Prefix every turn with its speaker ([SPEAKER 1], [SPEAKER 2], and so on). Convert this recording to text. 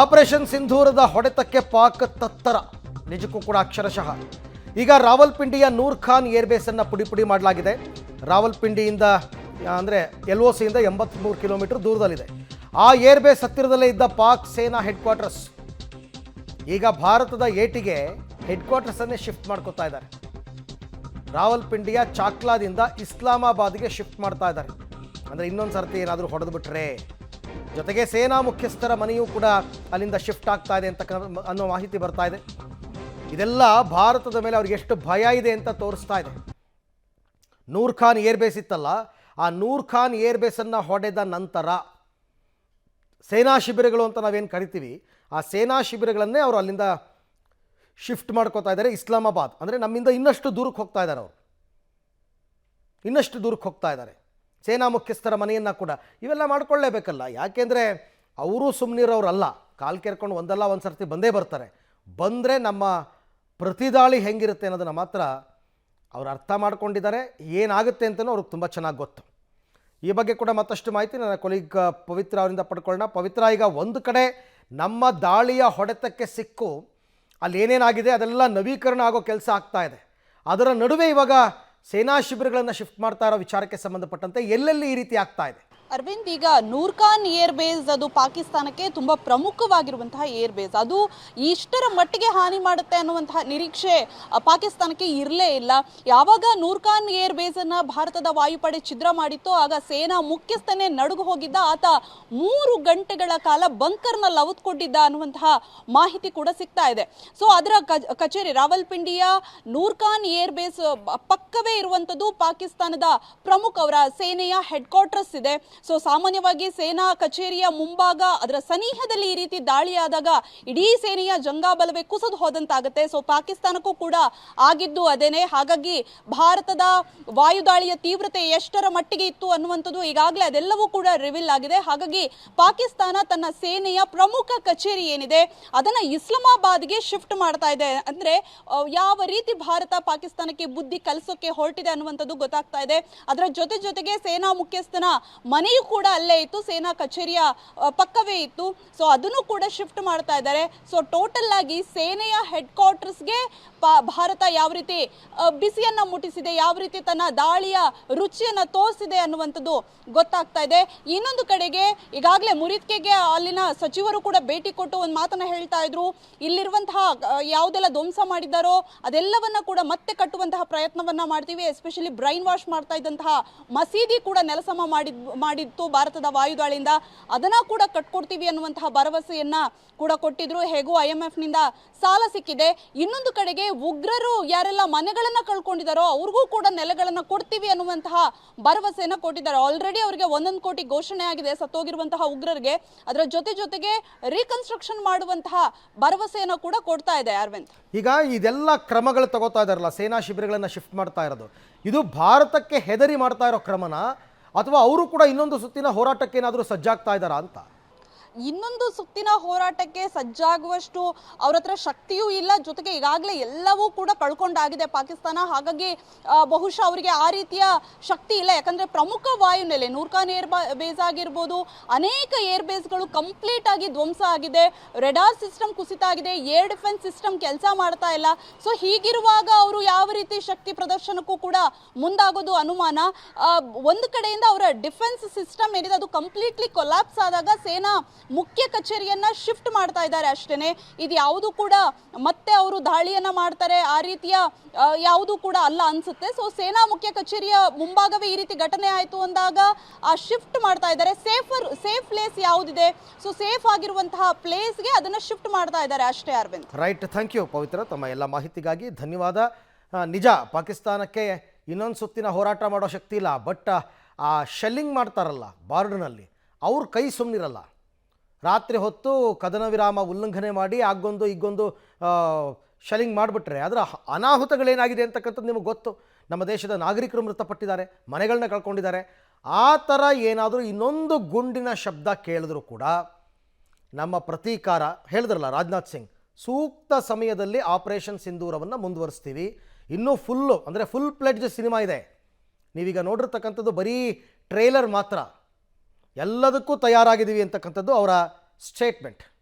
[SPEAKER 1] Operation ಸಿಂಧೂರದ ಹೊಡೆತಕ್ಕೆ ಪಾಕ್ ತತ್ತರ, ನಿಜಕ್ಕೂ ಕೂಡ ಅಕ್ಷರಶಃ. ಈಗ ರಾವಲ್ಪಿಂಡಿಯ ನೂರ್ ಖಾನ್ ಏರ್ಬೇಸನ್ನು ಪುಡಿ ಮಾಡಲಾಗಿದೆ. ರಾವಲ್ಪಿಂಡಿಯಿಂದ ಅಂದರೆ LOCಯಿಂದ 83 ಕಿಲೋಮೀಟರ್ ದೂರದಲ್ಲಿದೆ. ಆ ಏರ್ಬೇಸ್ ಹತ್ತಿರದಲ್ಲೇ ಇದ್ದ ಪಾಕ್ ಸೇನಾ ಹೆಡ್ ಕ್ವಾರ್ಟರ್ಸ್ ಈಗ ಭಾರತದ ಏಟಿಗೆ ಹೆಡ್ ಕ್ವಾರ್ಟರ್ಸನ್ನೇ ಶಿಫ್ಟ್ ಮಾಡ್ಕೋತಾ ಇದ್ದಾರೆ. ರಾವಲ್ಪಿಂಡಿಯ ಚಾಕ್ಲಾದಿಂದ ಇಸ್ಲಾಮಾಬಾದ್ಗೆ ಶಿಫ್ಟ್ ಮಾಡ್ತಾ ಇದ್ದಾರೆ. ಅಂದರೆ ಇನ್ನೊಂದು ಸರ್ತಿ ಏನಾದರೂ ಹೊಡೆದು ಬಿಟ್ರೆ, ಜೊತೆಗೆ ಸೇನಾ ಮುಖ್ಯಸ್ಥರ ಮನೆಯೂ ಕೂಡ ಅಲ್ಲಿಂದ ಶಿಫ್ಟ್ ಆಗ್ತಾ ಇದೆ ಅನ್ನೋ ಮಾಹಿತಿ ಬರ್ತಾ ಇದೆ. ಇದೆಲ್ಲ ಭಾರತದ ಮೇಲೆ ಅವ್ರಿಗೆ ಎಷ್ಟು ಭಯ ಇದೆ ಅಂತ ತೋರಿಸ್ತಾ ಇದೆ. ನೂರ್ ಖಾನ್ ಏರ್ಬೇಸ್ ಇತ್ತಲ್ಲ, ಆ ನೂರ್ ಖಾನ್ ಏರ್ಬೇಸನ್ನು ಹೊಡೆದ ನಂತರ ಸೇನಾ ಶಿಬಿರಗಳು ಅಂತ ನಾವೇನು ಕರಿತೀವಿ, ಆ ಸೇನಾ ಶಿಬಿರಗಳನ್ನೇ ಅವರು ಅಲ್ಲಿಂದ ಶಿಫ್ಟ್ ಮಾಡ್ಕೋತಾ ಇದ್ದಾರೆ ಇಸ್ಲಾಮಾಬಾದ್. ಅಂದರೆ ನಮ್ಮಿಂದ ಇನ್ನಷ್ಟು ದೂರಕ್ಕೆ ಹೋಗ್ತಾ ಇದ್ದಾರೆ, ಅವರು ಇನ್ನಷ್ಟು ದೂರಕ್ಕೆ ಹೋಗ್ತಾ ಇದ್ದಾರೆ. ಸೇನಾ ಮುಖ್ಯಸ್ಥರ ಮನೆಯನ್ನು ಕೂಡ ಇವೆಲ್ಲ ಮಾಡ್ಕೊಳ್ಳೇಬೇಕಲ್ಲ. ಯಾಕೆಂದರೆ ಅವರು ಸುಮ್ಮನಿರೋರಲ್ಲ, ಕಾಲು ಕೆರ್ಕೊಂಡು ಒಂದಲ್ಲ ಒಂದು ಸರ್ತಿ ಬಂದೇ ಬರ್ತಾರೆ. ಬಂದರೆ ನಮ್ಮ ಪ್ರತಿದಾಳಿ ಹೆಂಗಿರುತ್ತೆ ಅನ್ನೋದನ್ನು ಮಾತ್ರ ಅವರು ಅರ್ಥ ಮಾಡ್ಕೊಂಡಿದ್ದಾರೆ. ಏನಾಗುತ್ತೆ ಅಂತಲೂ ಅವ್ರಿಗೆ ತುಂಬ ಚೆನ್ನಾಗಿ ಗೊತ್ತು. ಈ ಬಗ್ಗೆ ಕೂಡ ಮತ್ತಷ್ಟು ಮಾಹಿತಿ ನನ್ನ ಕೊಲೀಗ್ ಪವಿತ್ರ ಅವರಿಂದ ಪಡ್ಕೊಳ್ಳೋಣ. ಪವಿತ್ರ, ಈಗ ಒಂದು ಕಡೆ ನಮ್ಮ ದಾಳಿಯ ಹೊಡೆತಕ್ಕೆ ಸಿಕ್ಕು ಅಲ್ಲಿ ಏನೇನಾಗಿದೆ ಅದೆಲ್ಲ ನವೀಕರಣ ಆಗೋ ಕೆಲಸ ಆಗ್ತಾ ಇದೆ. ಅದರ ನಡುವೆ ಇವಾಗ ಸೇನಾ ಶಿಬಿರಗಳನ್ನು ಶಿಫ್ಟ್ ಮಾಡ್ತಾ ಇರೋ ವಿಚಾರಕ್ಕೆ ಸಂಬಂಧಪಟ್ಟಂತೆ ಎಲ್ಲೆಲ್ಲಿ ಈ ರೀತಿ ಆಗ್ತಾ ಇದೆ?
[SPEAKER 2] ಅರವಿಂದ್, ಈಗ ನೂರ್ ಖಾನ್ ಏರ್ ಬೇಸ್ ಅದು ಪಾಕಿಸ್ತಾನಕ್ಕೆ ತುಂಬಾ ಪ್ರಮುಖವಾಗಿರುವಂತಹ ಏರ್ ಬೇಸ್. ಅದು ಇಷ್ಟರ ಮಟ್ಟಿಗೆ ಹಾನಿ ಮಾಡುತ್ತೆ ಅನ್ನುವಂತಹ ನಿರೀಕ್ಷೆ ಪಾಕಿಸ್ತಾನಕ್ಕೆ ಇರಲೇ ಇಲ್ಲ. ಯಾವಾಗ ನೂರ್ ಖಾನ್ ಏರ್ ಬೇಸ್ ಅನ್ನ ಭಾರತದ ವಾಯುಪಡೆ ಛಿದ್ರ ಮಾಡಿತ್ತು, ಆಗ ಸೇನಾ ಮುಖ್ಯಸ್ಥನೇ ನಡುಗು ಹೋಗಿದ್ದ. ಆತ 3 ಗಂಟೆಗಳ ಕಾಲ ಬಂಕರ್ನಲ್ಲಿ ಅವತ್ಕೊಂಡಿದ್ದ ಅನ್ನುವಂತಹ ಮಾಹಿತಿ ಕೂಡ ಸಿಗ್ತಾ ಇದೆ. ಸೊ ಅದರ ಕಚೇರಿ ರಾವಲ್ಪಿಂಡಿಯ ನೂರ್ ಖಾನ್ ಏರ್ ಬೇಸ್ ಪಕ್ಕವೇ ಇರುವಂತದ್ದು ಪಾಕಿಸ್ತಾನದ ಪ್ರಮುಖ ಅವರ ಸೇನೆಯ ಹೆಡ್ ಕ್ವಾರ್ಟರ್ಸ್ ಇದೆ. ಸೊ ಸಾಮಾನ್ಯವಾಗಿ ಸೇನಾ ಕಚೇರಿಯ ಮುಂಭಾಗ ಅದರ ಸನಿಹದಲ್ಲಿ ಈ ರೀತಿ ದಾಳಿಯಾದಾಗ ಇಡೀ ಸೇನೆಯ ಜಂಗಾಬಲವೇ ಕುಸಿದು ಹೋದಂತಾಗುತ್ತೆ. ಸೊ ಪಾಕಿಸ್ತಾನಕ್ಕೂ ಕೂಡ ಆಗಿದ್ದು ಅದೇನೆ. ಹಾಗಾಗಿ ಭಾರತದ ವಾಯುದಾಳಿಯ ತೀವ್ರತೆ ಎಷ್ಟರ ಮಟ್ಟಿಗೆ ಇತ್ತು ಅನ್ನುವಂಥದ್ದು ಈಗಾಗಲೇ ಅದೆಲ್ಲವೂ ಕೂಡ ರಿವೀಲ್ ಆಗಿದೆ. ಹಾಗಾಗಿ ಪಾಕಿಸ್ತಾನ ತನ್ನ ಸೇನೆಯ ಪ್ರಮುಖ ಕಚೇರಿ ಏನಿದೆ ಅದನ್ನ ಇಸ್ಲಾಮಾಬಾದ್ಗೆ ಶಿಫ್ಟ್ ಮಾಡ್ತಾ ಇದೆ. ಅಂದ್ರೆ ಯಾವ ರೀತಿ ಭಾರತ ಪಾಕಿಸ್ತಾನಕ್ಕೆ ಬುದ್ಧಿ ಕಲಿಸೋಕೆ ಹೊರಟಿದೆ ಅನ್ನುವಂಥದ್ದು ಗೊತ್ತಾಗ್ತಾ ಇದೆ. ಅದರ ಜೊತೆಗೆ ಸೇನಾ ಮುಖ್ಯಸ್ಥನ ಮನೆಯೂ ಕೂಡ ಅಲ್ಲೇ ಇತ್ತು, ಸೇನಾ ಕಚೇರಿಯ ಪಕ್ಕವೇ ಇತ್ತು. ಸೊ ಅದನ್ನು ಕೂಡ ಶಿಫ್ಟ್ ಮಾಡ್ತಾ ಇದ್ದಾರೆ. ಸೊ ಟೋಟಲ್ ಆಗಿ ಸೇನೆಯ ಹೆಡ್ ಕ್ವಾರ್ಟರ್ಸ್ಗೆ ಭಾರತ ಯಾವ ರೀತಿ ಬಿಸಿಯನ್ನ ಮುಟ್ಟಿಸಿದೆ, ಯಾವ ರೀತಿ ತನ್ನ ದಾಳಿಯ ರುಚಿಯನ್ನ ತೋರಿಸಿದೆ ಅನ್ನುವಂಥದ್ದು ಗೊತ್ತಾಗ್ತಾ ಇದೆ. ಇನ್ನೊಂದು ಕಡೆಗೆ ಈಗಾಗಲೇ ಮುರಿದ್ಕೆಗೆ ಅಲ್ಲಿನ ಸಚಿವರು ಕೂಡ ಭೇಟಿ ಕೊಟ್ಟು ಒಂದು ಮಾತನ್ನ ಹೇಳ್ತಾ ಇದ್ರು. ಇಲ್ಲಿರುವಂತಹ ಯಾವುದೆಲ್ಲ ಧ್ವಂಸ ಮಾಡಿದ್ದಾರೋ ಅದೆಲ್ಲವನ್ನ ಕೂಡ ಮತ್ತೆ ಕಟ್ಟುವಂತಹ ಪ್ರಯತ್ನವನ್ನ ಮಾಡ್ತೀವಿ. ಎಸ್ಪೆಷಲಿ ಬ್ರೈನ್ ವಾಶ್ ಮಾಡ್ತಾ ಇದ್ದಂತಹ ಮಸೀದಿ ಕೂಡ ನೆಲಸಮ ಮಾಡಿತ್ತು ಭಾರತದ ವಾಯುದಾಳಿಯಿಂದ, ಅದನ್ನ ಕೂಡ ಕಟ್ಕೊಡ್ತೀವಿ ಅನ್ನುವಂತಹ ಭರವಸೆಯನ್ನ ಕೂಡ ಕೊಟ್ಟಿದ್ರು. ಹೇಗೂ IMF ನಿಂದ ಸಾಲ ಸಿಕ್ಕಿದೆ. ಇನ್ನೊಂದು ಕಡೆಗೆ ಉಗ್ರರು ಯಾರೆಲ್ಲ ಮನೆಗಳನ್ನ ಕಳ್ಕೊಂಡಿದ್ದಾರೋ ಅವ್ರಿಗೂ ಕೂಡ ನೆಲೆಗಳನ್ನ ಕೊಡ್ತೀವಿ ಅನ್ನುವಂತಹ ಭರವಸೆಯನ್ನ ಕೊಟ್ಟಿದ್ದಾರೆ. ಆಲ್ರೆಡಿ ಅವರಿಗೆ 1 ಕೋಟಿ ಘೋಷಣೆ ಆಗಿದೆ ಸತ್ತೋಗಿರುವಂತಹ ಉಗ್ರರಿಗೆ. ಅದರ ಜೊತೆಗೆ ರೀಕನ್ಸ್ಟ್ರಕ್ಷನ್ ಮಾಡುವಂತಹ ಭರವಸೆಯನ್ನ ಕೂಡ ಕೊಡ್ತಾ ಇದೆ. ಅರವಿಂದ್,
[SPEAKER 1] ಈಗ ಇದೆಲ್ಲ ಕ್ರಮಗಳು ತಗೋತಾ ಇದಾರಲ್ಲ, ಸೇನಾ ಶಿಬಿರಗಳನ್ನು ಶಿಫ್ಟ್ ಮಾಡ್ತಾ ಇರೋದು, ಇದು ಭಾರತಕ್ಕೆ ಹೆದರಿ ಮಾಡ್ತಾ ಇರೋ ಕ್ರಮನ ಅಥವಾ ಅವರು ಕೂಡ ಇನ್ನೊಂದು ಸುತ್ತಿನ ಹೋರಾಟಕ್ಕೆ ಏನಾದರೂ ಸಜ್ಜಾಗ್ತಾ ಇದ್ದಾರಾ ಅಂತ?
[SPEAKER 2] ಇನ್ನೊಂದು ಸುತ್ತಿನ ಹೋರಾಟಕ್ಕೆ ಸಜ್ಜಾಗುವಷ್ಟು ಅವ್ರ ಹತ್ರ ಶಕ್ತಿಯೂ ಇಲ್ಲ. ಜೊತೆಗೆ ಈಗಾಗಲೇ ಎಲ್ಲವೂ ಕೂಡ ಕಳ್ಕೊಂಡಾಗಿದೆ ಪಾಕಿಸ್ತಾನ. ಹಾಗಾಗಿ ಬಹುಶಃ ಅವರಿಗೆ ಆ ರೀತಿಯ ಶಕ್ತಿ ಇಲ್ಲ. ಯಾಕಂದ್ರೆ ಪ್ರಮುಖ ವಾಯುನೆಲೆ ನೂರ್ ಖಾನ್ ಏರ್ ಬೇಸ್ ಆಗಿರ್ಬೋದು, ಅನೇಕ ಏರ್ ಬೇಸ್ಗಳು ಕಂಪ್ಲೀಟ್ ಆಗಿ ಧ್ವಂಸ ಆಗಿದೆ. ರೆಡಾರ್ ಸಿಸ್ಟಮ್ ಕುಸಿತ ಆಗಿದೆ, ಏರ್ ಡಿಫೆನ್ಸ್ ಸಿಸ್ಟಮ್ ಕೆಲಸ ಮಾಡ್ತಾ ಇಲ್ಲ. ಸೊ ಹೀಗಿರುವಾಗ ಅವರು ಯಾವ ರೀತಿ ಶಕ್ತಿ ಪ್ರದರ್ಶನಕ್ಕೂ ಕೂಡ ಮುಂದಾಗೋದು ಅನುಮಾನ. ಒಂದು ಕಡೆಯಿಂದ ಅವರ ಡಿಫೆನ್ಸ್ ಸಿಸ್ಟಮ್ ಏನಿದೆ ಅದು ಕಂಪ್ಲೀಟ್ಲಿ ಕೊಲ್ಯಾಪ್ಸ್ ಆದಾಗ ಸೇನಾ ಮುಖ್ಯ ಕಚೇರಿಯನ್ನ ಶಿಫ್ಟ್ ಮಾಡ್ತಾ ಇದ್ದಾರೆ ಅಷ್ಟೇನೆ. ಇದು ಯಾವುದು ಕೂಡ ಮತ್ತೆ ಅವರು ದಾಳಿಯನ್ನ ಮಾಡ್ತಾರೆ ಆ ರೀತಿಯ ಯಾವುದು ಕೂಡ ಅಲ್ಲ ಅನ್ಸುತ್ತೆ. ಸೊ ಸೇನಾ ಮುಖ್ಯ ಕಚೇರಿಯ ಮುಂಭಾಗವೇ ಈ ರೀತಿ ಘಟನೆ ಆಯ್ತು ಅಂದಾಗ ಆ ಶಿಫ್ಟ್ ಮಾಡ್ತಾ ಇದ್ದಾರೆ. ಸೇಫ್ ಪ್ಲೇಸ್ ಯಾವುದಿದೆ, ಸೊ ಸೇಫ್ ಆಗಿರುವಂತಹ ಪ್ಲೇಸ್ಗೆ ಅದನ್ನ ಶಿಫ್ಟ್ ಮಾಡ್ತಾ ಇದ್ದಾರೆ ಅಷ್ಟೇ. ಅರವಿಂದ್,
[SPEAKER 1] ರೈಟ್, ಥ್ಯಾಂಕ್ ಯು ಪವಿತ್ರ, ತಮ್ಮ ಎಲ್ಲ ಮಾಹಿತಿಗಾಗಿ ಧನ್ಯವಾದ. ನಿಜ, ಪಾಕಿಸ್ತಾನಕ್ಕೆ ಇನ್ನೊಂದು ಸುತ್ತಿನ ಹೋರಾಟ ಮಾಡೋ ಶಕ್ತಿ ಇಲ್ಲ. ಬಟ್ ಆ ಶೆಲ್ಲಿಂಗ್ ಮಾಡ್ತಾರಲ್ಲ ಬಾರ್ಡರ್ನಲ್ಲಿ, ಅವ್ರ ಕೈ ಸುಮ್ಮನಿರಲ್ಲ. ರಾತ್ರಿ ಹೊತ್ತು ಕದನ ವಿರಾಮ ಉಲ್ಲಂಘನೆ ಮಾಡಿ ಆಗೊಂದು ಈಗೊಂದು ಶೆಲ್ಲಿಂಗ್ ಮಾಡಿಬಿಟ್ರೆ ಅದರ ಅನಾಹುತಗಳೇನಾಗಿದೆ ಅಂತಕ್ಕಂಥದ್ದು ನಿಮಗೆ ಗೊತ್ತು. ನಮ್ಮ ದೇಶದ ನಾಗರಿಕರು ಮೃತಪಟ್ಟಿದ್ದಾರೆ, ಮನೆಗಳನ್ನ ಕಳ್ಕೊಂಡಿದ್ದಾರೆ. ಆ ಥರ ಏನಾದರೂ ಇನ್ನೊಂದು ಗುಂಡಿನ ಶಬ್ದ ಕೇಳಿದ್ರು ಕೂಡ ನಮ್ಮ ಪ್ರತೀಕಾರ ಹೇಳಿದ್ರಲ್ಲ ರಾಜನಾಥ್ ಸಿಂಗ್, ಸೂಕ್ತ ಸಮಯದಲ್ಲಿ ಆಪರೇಷನ್ ಸಿಂಧೂರವನ್ನು ಮುಂದುವರಿಸ್ತೀವಿ. ಇನ್ನೂ ಫುಲ್ ಪ್ಲೆಡ್ಜ್ ಸಿನಿಮಾ ಇದೆ. ನೀವೀಗ ನೋಡಿರ್ತಕ್ಕಂಥದ್ದು ಬರೀ ಟ್ರೇಲರ್ ಮಾತ್ರ. ಎಲ್ಲದಕ್ಕೂ ತಯಾರಾಗಿದ್ದೀವಿ ಅಂತಕ್ಕಂಥದ್ದು ಅವರ ಸ್ಟೇಟ್ಮೆಂಟ್.